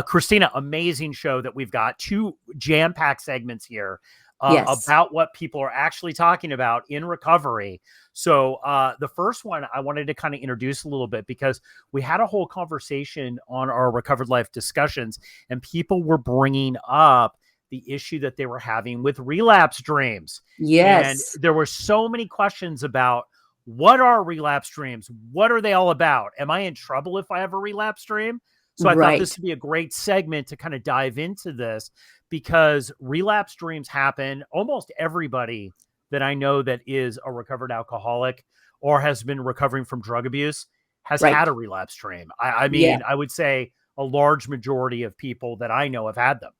Kristina, amazing show that we've got 2 jam-packed segments here Yes. about what people are actually talking about in recovery. So the first one I wanted to kind of introduce a little bit because we had a whole conversation on our Recovered Life discussions, and people were bringing up the issue that they were having with relapse dreams. And Yes. there were so many questions about, what are relapse dreams? What are they all about? Am I in trouble if I have a relapse dream? So I thought this Right. would be a great segment to kind of dive into this, because relapse dreams happen. Almost everybody that I know that is a recovered alcoholic or has been recovering from drug abuse has had Right. a relapse dream. I Yeah. mean, I would say a large majority of people that I know have had them.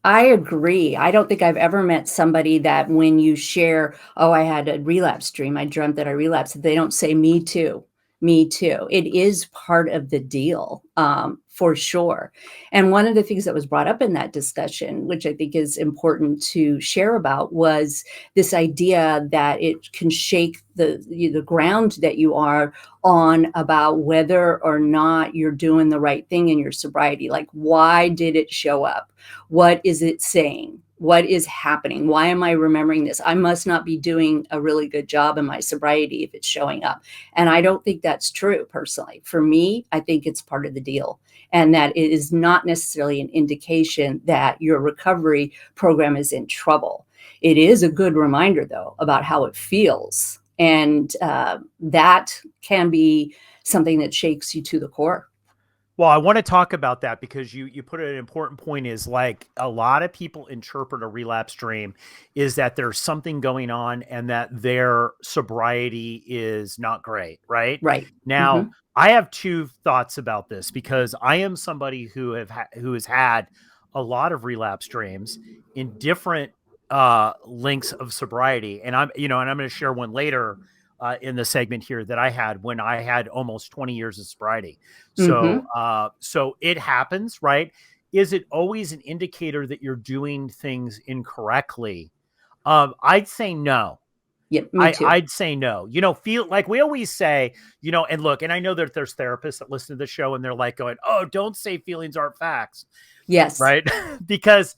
I agree. I don't think I've ever met somebody that when you share, "Oh, I had a relapse dream. I dreamt that I relapsed," they don't say, "Me too. Me too." It is part of the deal, for sure. And one of the things that was brought up in that discussion, which I think is important to share about, was this idea that it can shake the ground that you are on about whether or not you're doing the right thing in your sobriety. Like, why did it show up? What is it saying? What is happening? Why am I remembering this? I must not be doing a really good job in my sobriety if it's showing up. And I don't think that's true personally. For me, I think it's part of the deal, and that it is not necessarily an indication that your recovery program is in trouble. It is a good reminder, though, about how it feels. And that can be something that shakes you to the core. Well, I want to talk about that because you put an important point, is like a lot of people interpret a relapse dream is that there's something going on and that their sobriety is not great, right? Right. Now, Hmm. I have 2 thoughts about this because I am somebody who has had a lot of relapse dreams in different links of sobriety, and I'm going to share one later in the segment here that I had when I had almost 20 years of sobriety. So, Hmm. so it happens, right? Is it always an indicator that you're doing things incorrectly? I'd say no. Yep. Me too. I'd say no. Feel like we always say, and look, and I know that there's therapists that listen to the show and they're like going, "Oh, don't say feelings aren't facts," Yes. right? Because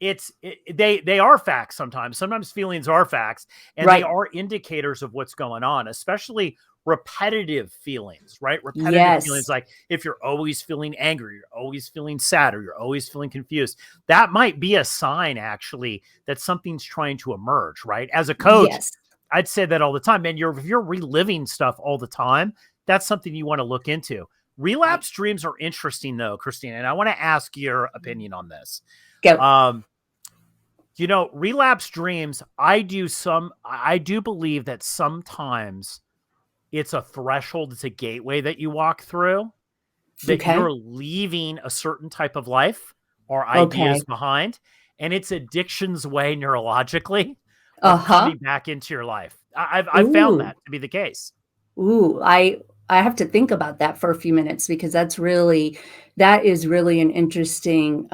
they are facts sometimes. Sometimes feelings are facts, and they Right. are indicators of what's going on, especially repetitive feelings, right? Repetitive feelings, Yes. like if you're always feeling angry, you're always feeling sad, or you're always feeling confused, that might be a sign actually that something's trying to emerge, right? As a coach, Yes. I'd say that all the time, man. If you're reliving stuff all the time, that's something you want to look into. Right. Relapse dreams are interesting though, Christina, and I want to ask your opinion on this. Go. Um, relapse dreams, I do believe that sometimes it's a threshold, it's a gateway that you walk through, that Okay. you're leaving a certain type of life or ideas Okay. behind, and it's addiction's way neurologically of Uh-huh. coming back into your life. I've found Ooh. that to be the case. Ooh. I have to think about that for a few minutes because that is really an interesting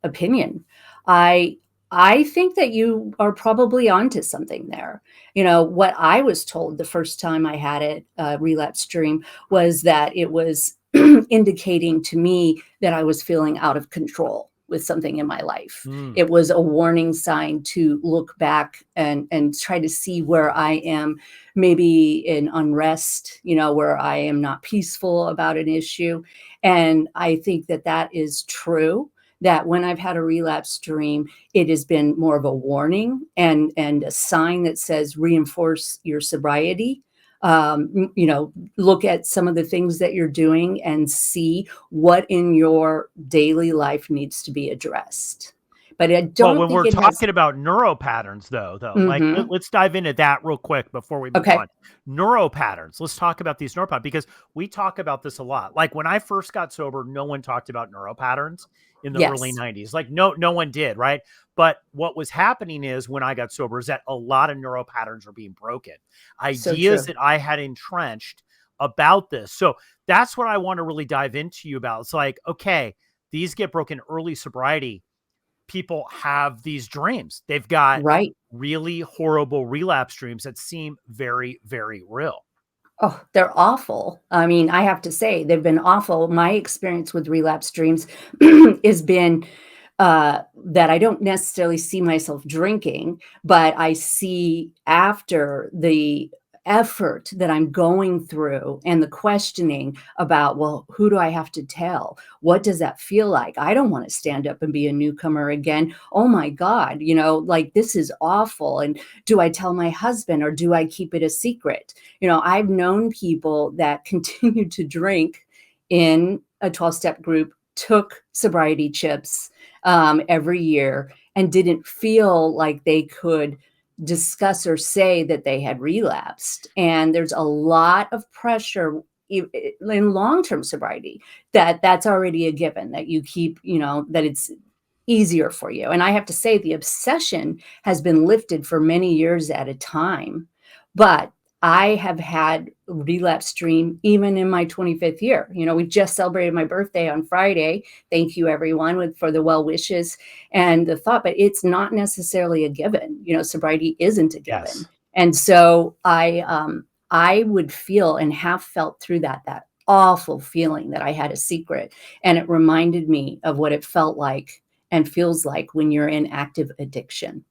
opinion. I I think that you are probably onto something there. What I was told the first time I had it, relapse dream, was that it was indicating to me that I was feeling out of control with something in my life. Mm. It was a warning sign to look back and try to see where I am maybe in unrest, where I am not peaceful about an issue. And I think that that is true. That when I've had a relapse dream, it has been more of a warning and a sign that says reinforce your sobriety. Look at some of the things that you're doing and see what in your daily life needs to be addressed. But I Well, don't when think we're it has. talking about neuro patterns, though, like Mhm. let's dive into that real quick before we move Okay. on. Neuro patterns. Let's talk about these neuro patterns because we talk about this a lot. Like when I first got sober, no one talked about neuro patterns in the early Yes. 90s. Like no one did, right? But what was happening is when I got sober is that a lot of neuro patterns are being broken. So Ideas true. that I had entrenched about this. So that's what I want to really dive into you about. It's like, okay, these get broken early sobriety, people have these dreams. They've got Right. really horrible relapse dreams that seem very, very real. Oh, they're awful. I mean, I have to say they've been awful. My experience with relapse dreams has been that I don't necessarily see myself drinking, but I see after the effort that I'm going through and the questioning about, well, who do I have to tell? What does that feel like? I don't want to stand up and be a newcomer again. Oh my God, like this is awful. And do I tell my husband or do I keep it a secret? I've known people that continued to drink in a 12-step group, took sobriety chips every year, and didn't feel like they could discuss or say that they had relapsed. And there's a lot of pressure in long-term sobriety that's already a given, that you keep, that it's easier for you. And I have to say, the obsession has been lifted for many years at a time. But I have had relapse dream even in my 25th year. We just celebrated my birthday on Friday. Thank you, everyone, for the well wishes and the thought, but it's not necessarily a given. Sobriety isn't a given. Yes. And so I would feel and have felt through that awful feeling that I had a secret. And it reminded me of what it felt like and feels like when you're in active addiction.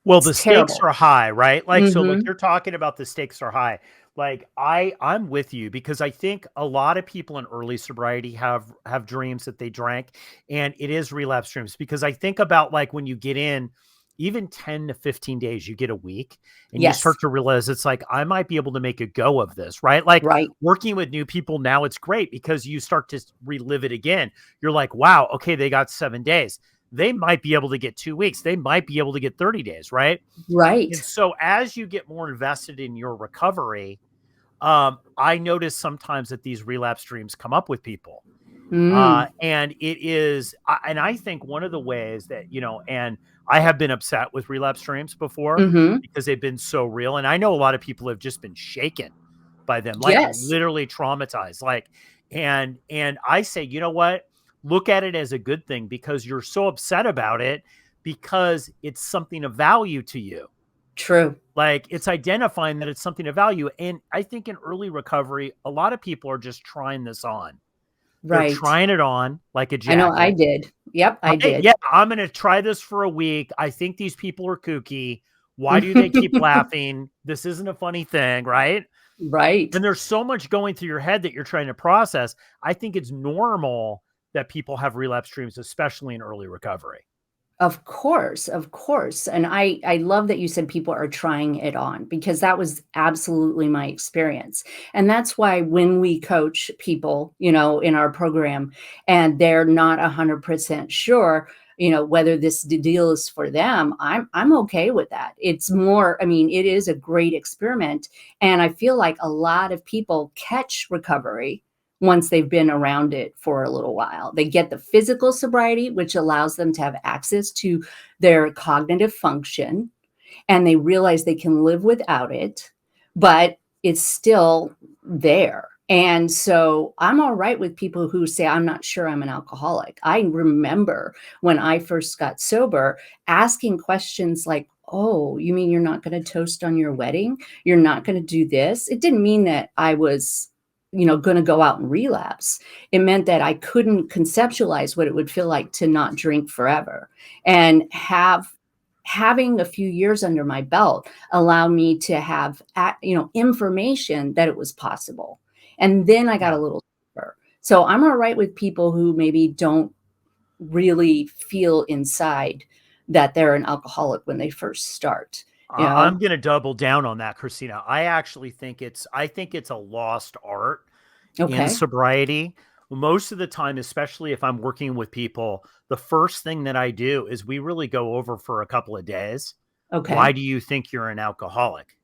Well, It's the stakes terrible. are high, right? Like, so like Mhm. you're talking about the stakes are high. Like I'm with you because I think a lot of people in early sobriety have dreams that they drank, and it is relapse dreams because I think about like when you get in even 10 to 15 days, you get a week and you Yes, start to realize it's like I might be able to make a go of this, right? Like right. working with new people now, it's great because you start to relive it again. You're like, wow, okay, they got 7 days, they might be able to get 2 weeks. They might be able to get 30 days, right? Right. And so as you get more invested in your recovery, I notice sometimes that these relapse dreams come up with people. Mm. And it is, and I think one of the ways that, and I have been upset with relapse dreams before Mhm. because they've been so real. And I know a lot of people have just been shaken by them, like Yes. literally traumatized. Like, and I say, you know what? Look at it as a good thing because you're so upset about it because it's something of value to you. True. Like it's identifying that it's something of value. And I think in early recovery, a lot of people are just trying this on. They're Right. trying it on like a I know I jacket, did. Yep, I right? did. Yeah, I'm gonna try this for a week. I think these people are kooky. Why do they keep laughing? This isn't a funny thing, right? Right. And there's so much going through your head that you're trying to process. I think it's normal that people have relapse dreams, especially in early recovery. Of course, and I love that you said people are trying it on because that was absolutely my experience, and that's why when we coach people, in our program, and they're not 100% sure, whether this deal is for them, I'm okay with that. It's more, I mean, it is a great experiment, and I feel like a lot of people catch recovery once they've been around it for a little while. They get the physical sobriety, which allows them to have access to their cognitive function, and they realize they can live without it, but it's still there. And so I'm all right with people who say, I'm not sure I'm an alcoholic. I remember when I first got sober asking questions like, oh, you mean you're not going to toast on your wedding? You're not going to do this? It didn't mean that I was going to go out and relapse. It meant that I couldn't conceptualize what it would feel like to not drink forever and having a few years under my belt allowed me to have information that it was possible. And then I got Yeah. a little deeper. So I'm all right with people who maybe don't really feel inside that they're an alcoholic when they first start, you I'm know? going to double down on that, Christina. I actually think it's a lost art in Okay. sobriety. Most of the time, especially if I'm working with people, the first thing that I do is we really go over for a couple of days. Why Okay. do you think you're an alcoholic?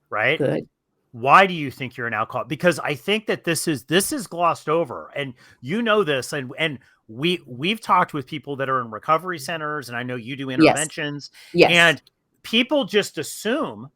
Right? Good. Why do you think you're an alcoholic? Because I think that this is glossed over, and you know this, and we've talked with people that are in recovery centers, and I know you do Yes. interventions, Yes. and people just assume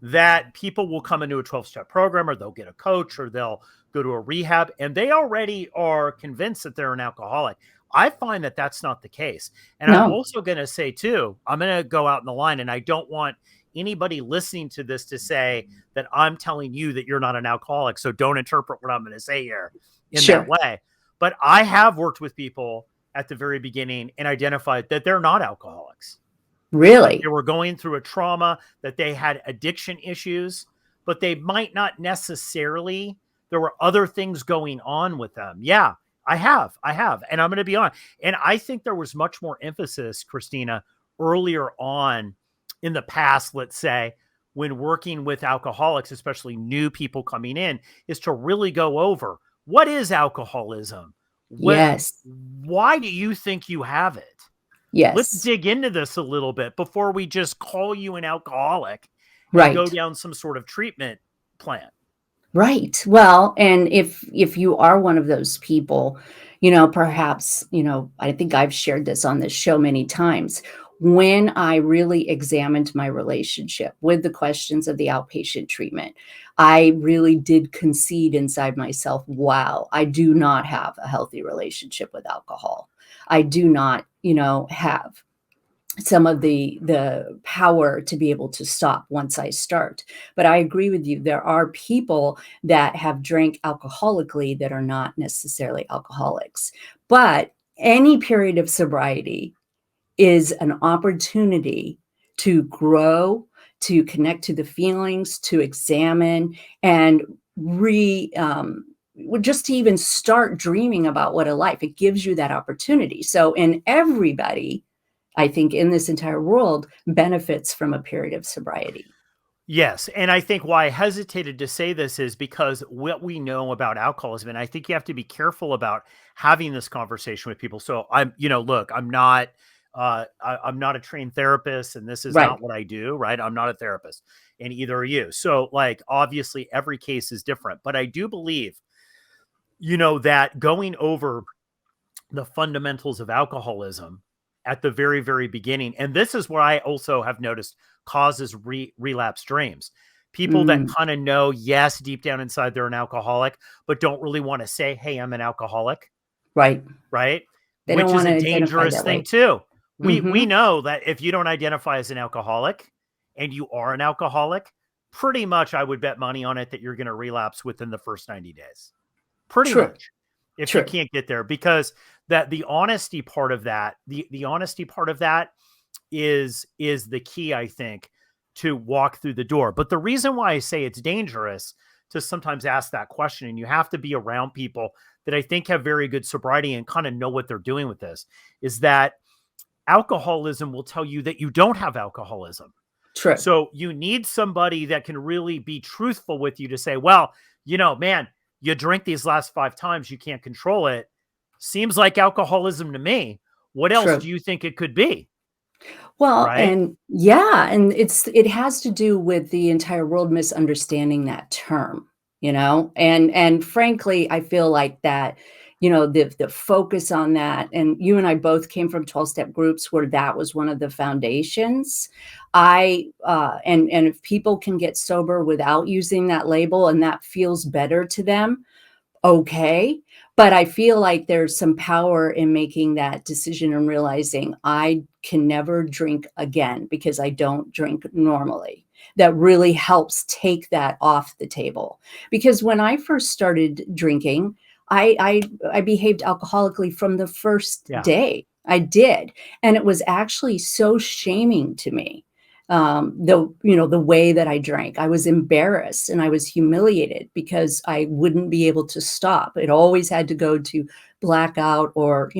that people will come into a 12-step program or they'll get a coach or they'll go to a rehab and they already are convinced that they're an alcoholic. I find that that's not the case. And I'm No. also going to say too, I'm going to go out in the line and I don't want anybody listening to this to say that I'm telling you that you're not an alcoholic. So don't interpret what I'm going to say here in that Sure. way. But I have worked with people at the very beginning and identified that they're not alcoholics, that they Really? were going through a trauma, that they had addiction issues, but they might not necessarily, there were other things going on with them. Yeah, I have. And I'm going to be honest. And I think there was much more emphasis, Kristina, earlier on in the past, let's say, when working with alcoholics, especially new people coming in, is to really go over what is alcoholism? Yes. Why do you think you have it? Let's Yes. dig into this a little bit before we just call you an alcoholic and go Right. down some sort of treatment plan. Right. Well, and if you are one of those people, perhaps, I think I've shared this on this show many times. When I really examined my relationship with the questions of the outpatient treatment, I really did concede inside myself, wow, I do not have a healthy relationship with alcohol. I do not, have some of the power to be able to stop once I start. But I agree with you. There are people that have drank alcoholically that are not necessarily alcoholics. But any period of sobriety is an opportunity to grow, to connect to the feelings, to examine, and just to even start dreaming about what a life. It gives you that opportunity. So, in everybody, I think in this entire world benefits from a period of sobriety. Yes. And I think why I hesitated to say this is because what we know about alcoholism, and I think you have to be careful about having this conversation with people. So look, I'm not a trained therapist and this is Right. not what I do, right? I'm not a therapist and either are you. So like, obviously every case is different, but I do believe, that going over the fundamentals of alcoholism at the very, very beginning. And this is where I also have noticed causes relapse dreams. People that Mm, kind of know, yes, deep down inside they're an alcoholic, but don't really want to say, hey, I'm an alcoholic, right. right? They don't Which is want a to identify dangerous that thing way. too. We Mhm. know that if you don't identify as an alcoholic and you are an alcoholic, pretty much I would bet money on it that you're going to relapse within the first 90 days. Pretty True. much. If you True. can't get there, because that the honesty part of that, the honesty part of that is the key, I think, to walk through the door. But the reason why I say it's dangerous to sometimes ask that question, and you have to be around people that I think have very good sobriety and kind of know what they're doing with this, is that alcoholism will tell you that you don't have alcoholism. True. So you need somebody that can really be truthful with you to say, well, man, you drink these last 5 times, you can't control it. Seems like alcoholism to me. What else do True. you think it could be? Well, Right? and yeah, and it has to do with the entire world misunderstanding that term, and frankly, I feel like that, the focus on that, and you and I both came from 12-step groups where that was one of the foundations. And if people can get sober without using that label and that feels better to them, okay. But I feel like there's some power in making that decision and realizing I can never drink again because I don't drink normally. That really helps take that off the table. Because when I first started drinking, I behaved alcoholically from the first Yeah. day. I did. And it was actually so shaming to me. The way that I drank, I was embarrassed and I was humiliated because I wouldn't be able to stop. It always had to go to blackout or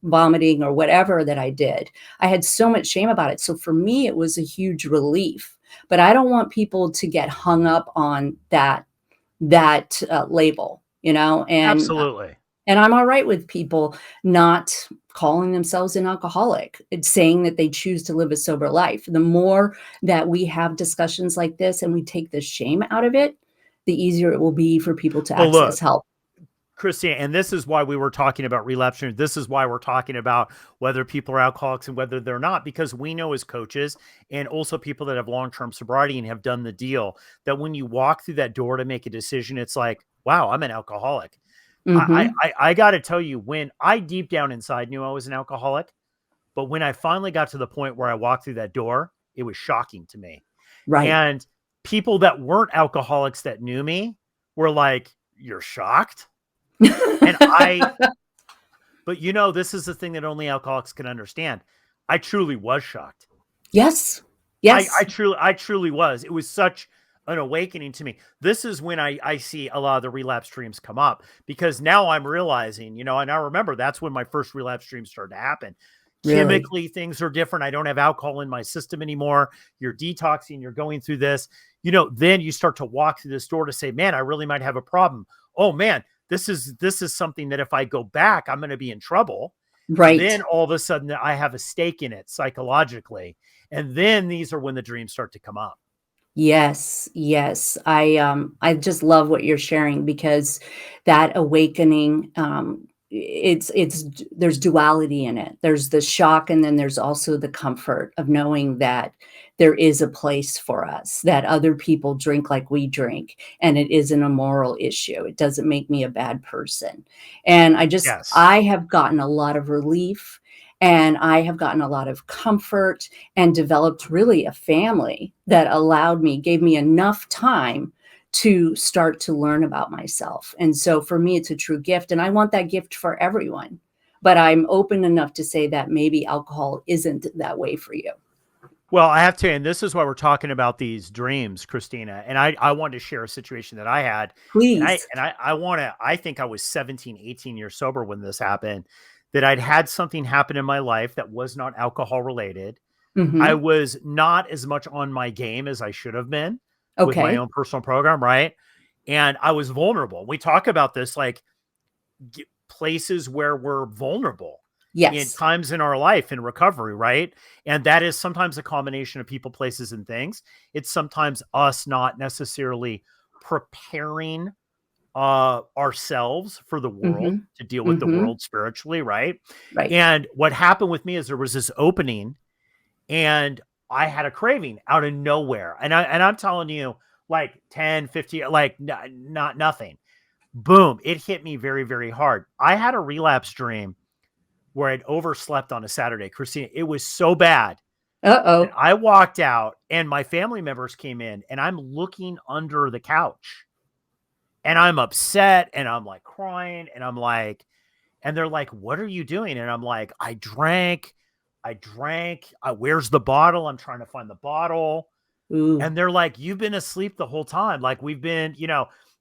vomiting or whatever that I did. I had so much shame about it. So for me, it was a huge relief. But I don't want people to get hung up on that label, Absolutely. and I'm all right with people not calling themselves an alcoholic. It's saying that they choose to live a sober life. The more that we have discussions like this and we take the shame out of it, the easier it will be for people to Well, access look, help. Christian, and this is why we were talking about relapse. This is why we're talking about whether people are alcoholics and whether they're not, because we know as coaches and also people that have long-term sobriety and have done the deal that when you walk through that door to make a decision, it's like, wow, I'm an alcoholic. Mhm. I got to tell you, when I deep down inside knew I was an alcoholic, but when I finally got to the point where I walked through that door, it was shocking to me. Right. And people that weren't alcoholics that knew me were like, "You're shocked?" And but this is the thing that only alcoholics can understand. I truly was shocked. Yes. I, Yes. I truly, I truly was. It was such an awakening to me. This is when I see a lot of the relapse dreams come up, because now I'm realizing, and I remember that's when my first relapse dreams started to happen. Really. Chemically, things are different. I don't have alcohol in my system anymore. You're detoxing, you're going through this, then you start to walk through this door to say, man, I really might have a problem. Oh man, this is something that if I go back, I'm going to be in trouble. Then Right. all of a sudden I have a stake in it psychologically. And then these are when the dreams start to come up. Yes, yes. I just love what you're sharing because that awakening, there's duality in it. There's the shock, and then there's also the comfort of knowing that there is a place for us, that other people drink like we drink, and it isn't a moral issue. It doesn't make me a bad person. And Yes. I have gotten a lot of relief, and I have gotten a lot of comfort, and developed really a family that gave me enough time to start to learn about myself. And so for me, it's a true gift. And I want that gift for everyone. But I'm open enough to say that maybe alcohol isn't that way for you. Well, I have to, and this is why we're talking about these dreams, Kristina. And I wanted to share a situation that I had. And Please. I think I was 17, 18 years sober when this happened, that I'd had something happen in my life that was not alcohol related. I Hmm. was not as much on my game as I should have been with my Okay. own personal program, right? And I was vulnerable. We talk about this like places where we're vulnerable in Yes. times in our life in recovery, right? And that is sometimes a combination of people, places, and things. It's sometimes us not necessarily preparing ourselves for the world, Hmm. to deal with the Hmm. world spiritually, right? Right. And what happened with me is there was this opening, and I had a craving out of nowhere. And I'm telling you, like 10, 15, like not nothing. Boom, it hit me very, very hard. I had a relapse dream where I'd overslept on a Saturday. Kristina, it was so bad that Uh-oh. I walked out and my family members came in, and I'm looking under the couch and I'm upset and I'm like crying and and they're like, "What are you doing?" And I'm like, I drank. Where's the bottle? I'm trying to find the bottle. Ooh. And they're like, "You've been asleep the whole time. Like we've been,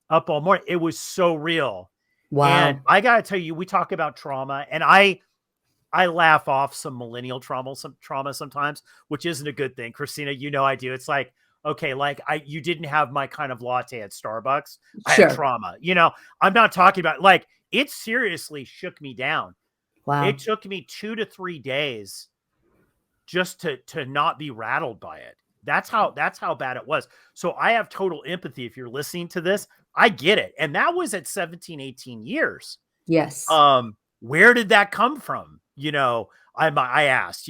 up all morning." It was so real. And Wow. I got to tell you, we talk about trauma, and I laugh off some millennial trauma sometimes, which isn't a good thing. Kristina, I do. It's like, okay, like you didn't have my kind of latte at Starbucks. I had Sure. trauma. I'm not talking about like it seriously shook me down. It Wow. took me 2 to 3 days just to not be rattled by it. That's how bad it was. So I have total empathy. If you're listening to this, I get it. And that was at 17, 18 years. Yes. Where did that come from? I asked,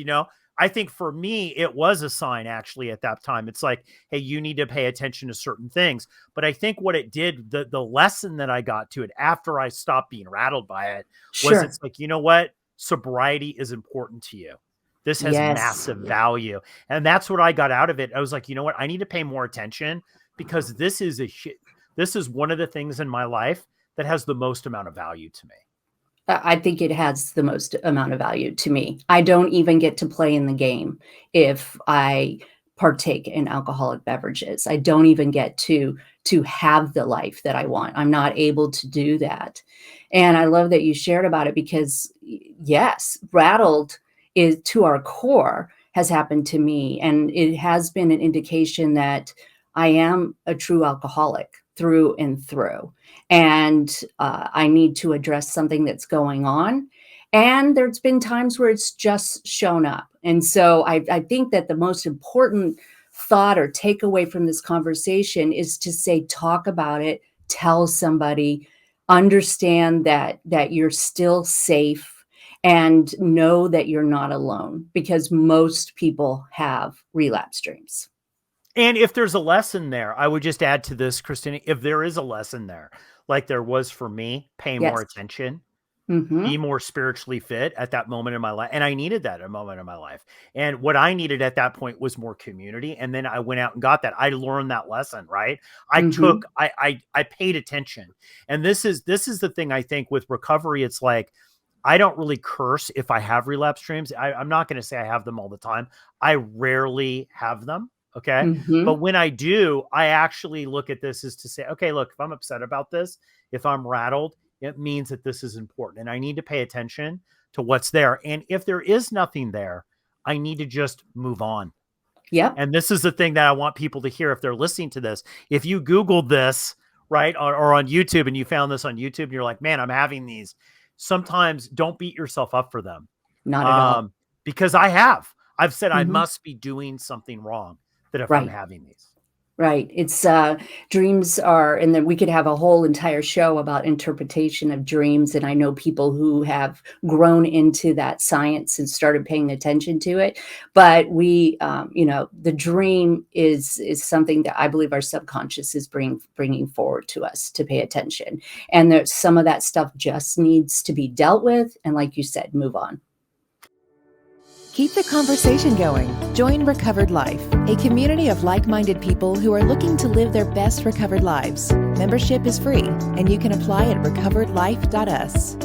I think for me, it was a sign actually at that time. It's like, hey, you need to pay attention to certain things. But I think what it did, the lesson that I got to it after I stopped being rattled by it was Sure. it's like, you know what? Sobriety is important to you. This has Yes. massive value. And that's what I got out of it. I was like, you know what? I need to pay more attention because this is one of the things in my life that has the most amount of value to me. I think it has the most amount of value to me. I don't even get to play in the game if I partake in alcoholic beverages. I don't even get to have the life that I want. I'm not able to do that. And I love that you shared about it because yes, rattled is to our core has happened to me, and it has been an indication that I am a true alcoholic through and through, and I need to address something that's going on. And there's been times where it's just shown up. And so I think that the most important thought or takeaway from this conversation is to say, talk about it, tell somebody, understand that you're still safe, and know that you're not alone because most people have relapse dreams. And if there's a lesson there, I would just add to this, Christina, if there is a lesson there, like there was for me, pay more Yes. attention. be Mhm. more spiritually fit at that moment in my life. And I needed that at a moment in my life. And what I needed at that point was more community. And then I went out and got that. I learned that lesson, right? Mhm. I paid attention. And this is the thing I think with recovery. It's like, I don't really curse if I have relapse dreams. I'm not going to say I have them all the time. I rarely have them. Okay. But Mhm. when I do, I actually look at this as to say, okay, look, if I'm upset about this, if I'm rattled, it means that this is important and I need to pay attention to what's there. And if there is nothing there, I need to just move on. Yep. And this is the thing that I want people to hear if they're listening to this. If you Googled this, right, or on YouTube and you found this on YouTube and you're like, man, I'm having these, sometimes don't beat yourself up for them. Not at all. Um, because I've said I Mhm. must be doing something wrong that if I'm Right. having these. Right. It's dreams are, and then we could have a whole entire show about interpretation of dreams. And I know people who have grown into that science and started paying attention to it. But the dream is something that I believe our subconscious is bringing forward to us to pay attention. And there's some of that stuff just needs to be dealt with. And like you said, move on. Keep the conversation going. Join Recovered Life, a community of like-minded people who are looking to live their best recovered lives. Membership is free, and you can apply at recoveredlife.us.